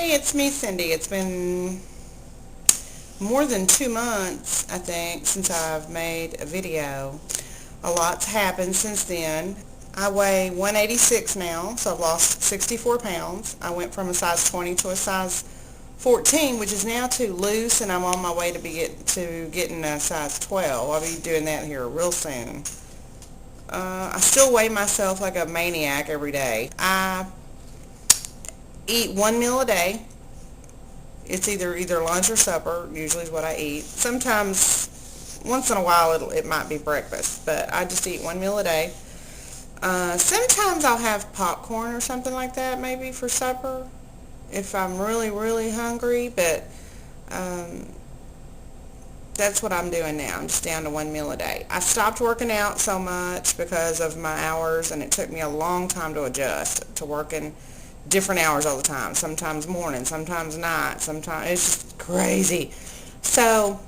Hey, it's me, Cindy. It's been more than 2 months, I think, since I've made a video. A lot's happened since then. I weigh 186 now, so I've lost 64 pounds. I went from a size 20 to a size 14, which is now too loose, and I'm on my way to getting a size 12. I'll be doing that here real soon. I still weigh myself like a maniac every day. I eat one meal a day. It's either lunch or supper, usually is what I eat. Sometimes, once in a while, it might be breakfast, but I just eat one meal a day. Sometimes I'll have popcorn or something like that maybe for supper if I'm really, really hungry, but that's what I'm doing now. I'm just down to one meal a day. I stopped working out so much because of my hours, and it took me a long time to adjust to working different hours all the time. Sometimes morning, sometimes night, sometimes it's just crazy. So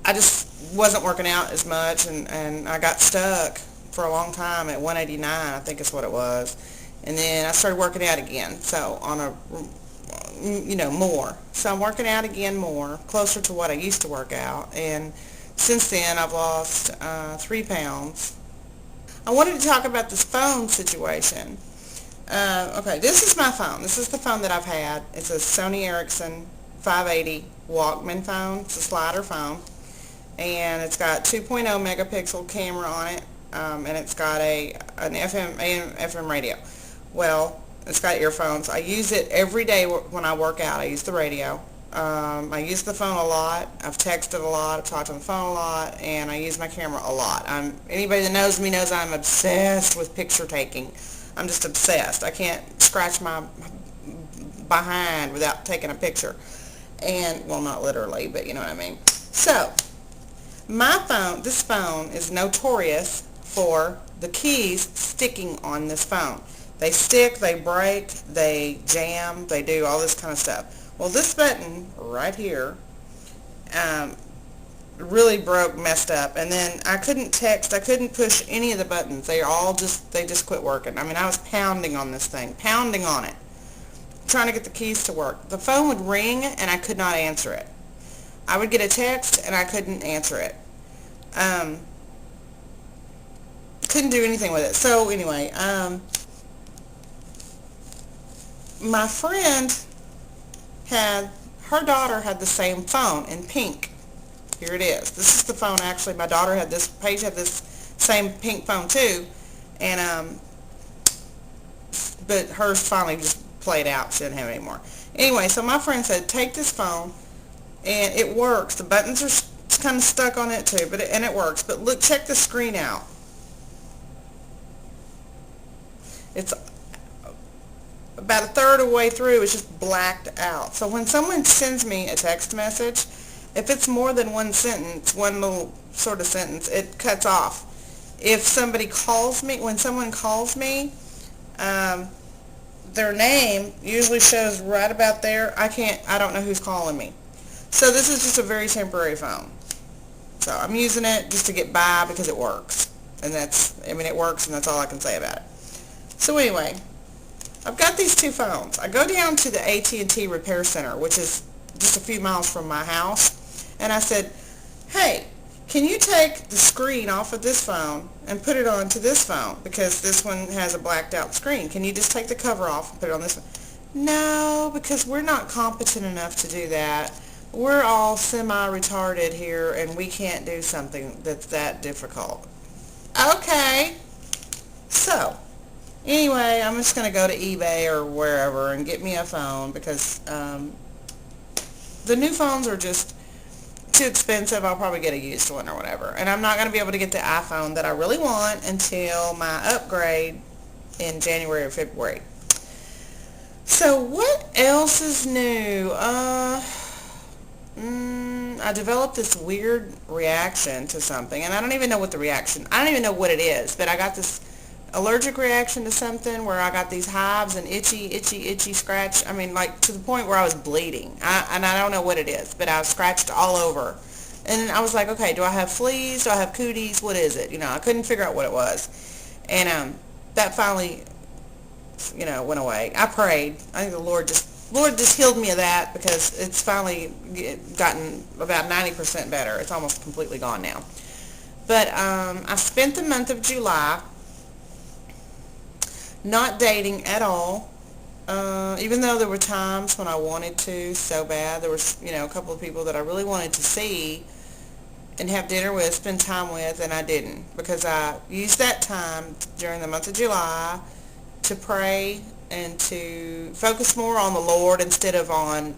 I just wasn't working out as much, and I got stuck for a long time at 189, I think is what it was. And then I started working out again, so on a, more. So I'm working out again more, closer to what I used to work out. And since then, I've lost 3 pounds. I wanted to talk about this phone situation. Okay, this is my phone. This is the phone that I've had. It's a Sony Ericsson 580 Walkman phone. It's a slider phone. And it's got 2.0 megapixel camera on it. And it's got an FM, AM, FM radio. Well, it's got earphones. I use it every day when I work out. I use the radio. I use the phone a lot. I've texted a lot. I've talked on the phone a lot. And I use my camera a lot. Anybody that knows me knows I'm obsessed with picture taking. I'm just obsessed. I can't scratch my behind without taking a picture. And, well, not literally, but you know what I mean. So, this phone is notorious for the keys sticking on this phone. They stick, they break, they jam, they do all this kind of stuff. Well, this button right here really messed up, and then I couldn't text, I couldn't push any of the buttons. They just quit working. I mean, I was pounding on this thing, pounding on it, trying to get the keys to work. The phone would ring, and I could not answer it. I would get a text, and I couldn't answer it. Couldn't do anything with it. So anyway, my friend her daughter had the same phone in pink. Here it is. This is the phone, actually. My daughter Paige had this same pink phone too, and but hers finally just played out. She didn't have it anymore. Anyway, so my friend said, take this phone, and it works. The buttons are kind of stuck on it too, and it works. But look, check the screen out. It's about a third of the way through. It's just blacked out. So when someone sends me a text message, if it's more than one sentence, one little sort of sentence, it cuts off. If somebody calls me, when someone calls me, their name usually shows right about there. I don't know who's calling me. So this is just a very temporary phone. So I'm using it just to get by because it works. And it works, and that's all I can say about it. So anyway, I've got these two phones. I go down to the AT&T Repair Center, which is just a few miles from my house, and I said, hey, can you take the screen off of this phone and put it onto this phone, because this one has a blacked out screen. Can you just take the cover off and put it on this one? No, because we're not competent enough to do that. We're all semi-retarded here, and we can't do something that's that difficult. Okay. So, anyway, I'm just going to go to eBay or wherever and get me a phone, because the new phones are just too expensive. I'll probably get a used one or whatever. And I'm not going to be able to get the iPhone that I really want until my upgrade in January or February. So what else is new? I developed this weird reaction to something, and I don't even know what it is, but I got this allergic reaction to something where I got these hives and itchy scratch. I mean, like to the point where I was bleeding. And I don't know what it is, but I was scratched all over. And I was like, okay, do I have fleas? Do I have cooties? What is it? I couldn't figure out what it was. And that finally went away. I prayed. I think the Lord just healed me of that, because it's finally gotten about 90% better. It's almost completely gone now. But I spent the month of July not dating at all. Even though there were times when I wanted to so bad. There was, a couple of people that I really wanted to see and have dinner with, spend time with, and I didn't, because I used that time during the month of July to pray and to focus more on the Lord instead of on,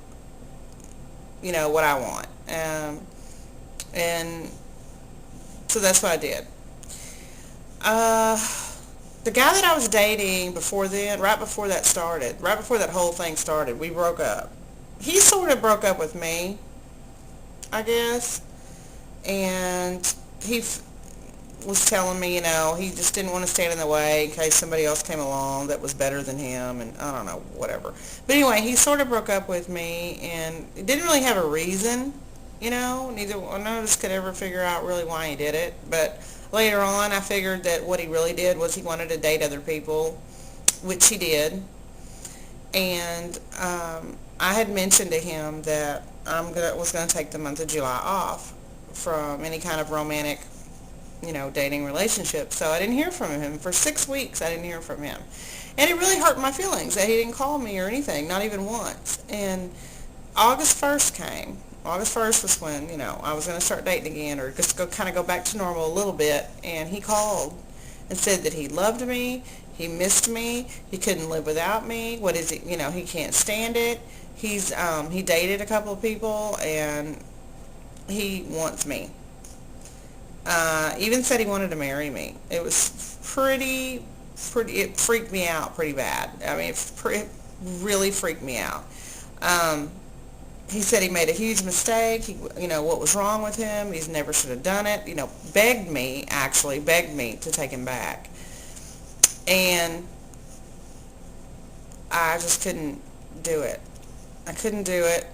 what I want. And so that's what I did. The guy that I was dating before then, right before that whole thing started, we broke up. He sort of broke up with me, I guess. And he was telling me, he just didn't want to stand in the way in case somebody else came along that was better than him, and I don't know, whatever. But anyway, he sort of broke up with me, and it didn't really have a reason, neither one of us could ever figure out really why he did it. But later on, I figured that what he really did was he wanted to date other people, which he did. And I had mentioned to him that was going to take the month of July off from any kind of romantic, dating relationship. So I didn't hear from him. For 6 weeks, I didn't hear from him. And it really hurt my feelings that he didn't call me or anything, not even once. And August 1st came. August 1st was when, I was going to start dating again, or just go back to normal a little bit. And he called and said that he loved me, he missed me, he couldn't live without me. What is it? He can't stand it. He dated a couple of people, and he wants me. Even said he wanted to marry me. It was pretty, it freaked me out pretty bad. I mean, it really freaked me out. He said he made a huge mistake. What was wrong with him? He never should have done it. Begged me to take him back. And I just couldn't do it. I couldn't do it.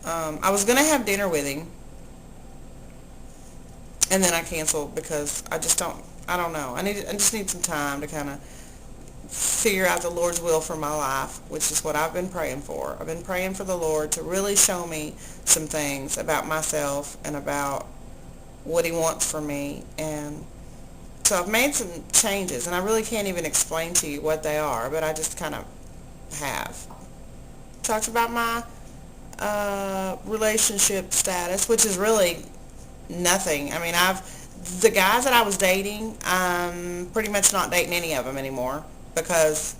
I was going to have dinner with him, and then I canceled because I don't know. I just need some time to kind of figure out the Lord's will for my life, which is what I've been praying for. I've been praying for the Lord to really show me some things about myself and about what he wants for me. And so I've made some changes, and I really can't even explain to you what they are, but I just kind of have. Talked about my relationship status, which is really nothing. I mean, the guys that I was dating, I'm pretty much not dating any of them anymore, because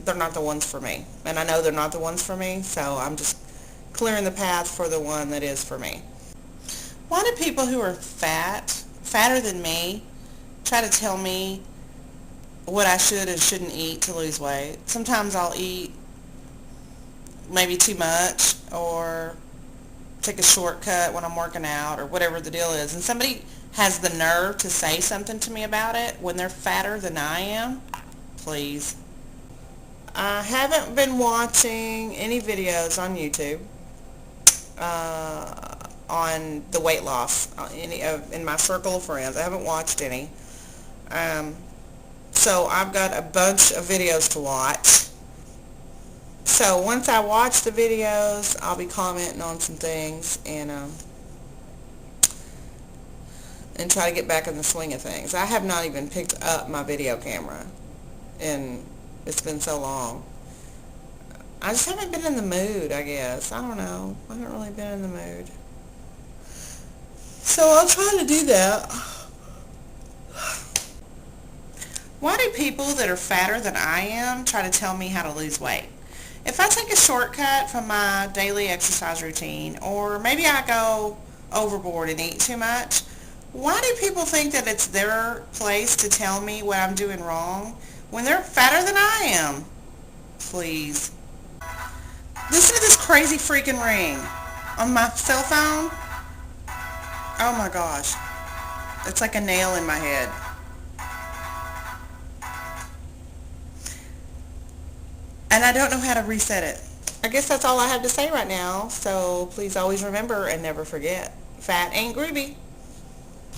they're not the ones for me. And I know they're not the ones for me, so I'm just clearing the path for the one that is for me. Why do people who are fatter than me, try to tell me what I should and shouldn't eat to lose weight? Sometimes I'll eat maybe too much, or take a shortcut when I'm working out, or whatever the deal is. And somebody has the nerve to say something to me about it when they're fatter than I am. Please. I haven't been watching any videos on YouTube on the weight loss in my circle of friends. I haven't watched any. So I've got a bunch of videos to watch. So once I watch the videos, I'll be commenting on some things and try to get back in the swing of things. I have not even picked up my video camera, and it's been so long. I just haven't been in the mood, I guess. I don't know. I haven't really been in the mood. So I'll try to do that. Why do people that are fatter than I am try to tell me how to lose weight? If I take a shortcut from my daily exercise routine, or maybe I go overboard and eat too much, why do people think that it's their place to tell me what I'm doing wrong when they're fatter than I am? Please. Listen to this crazy freaking ring on my cell phone. Oh my gosh. It's like a nail in my head. And I don't know how to reset it. I guess that's all I have to say right now. So please always remember and never forget, fat ain't groovy.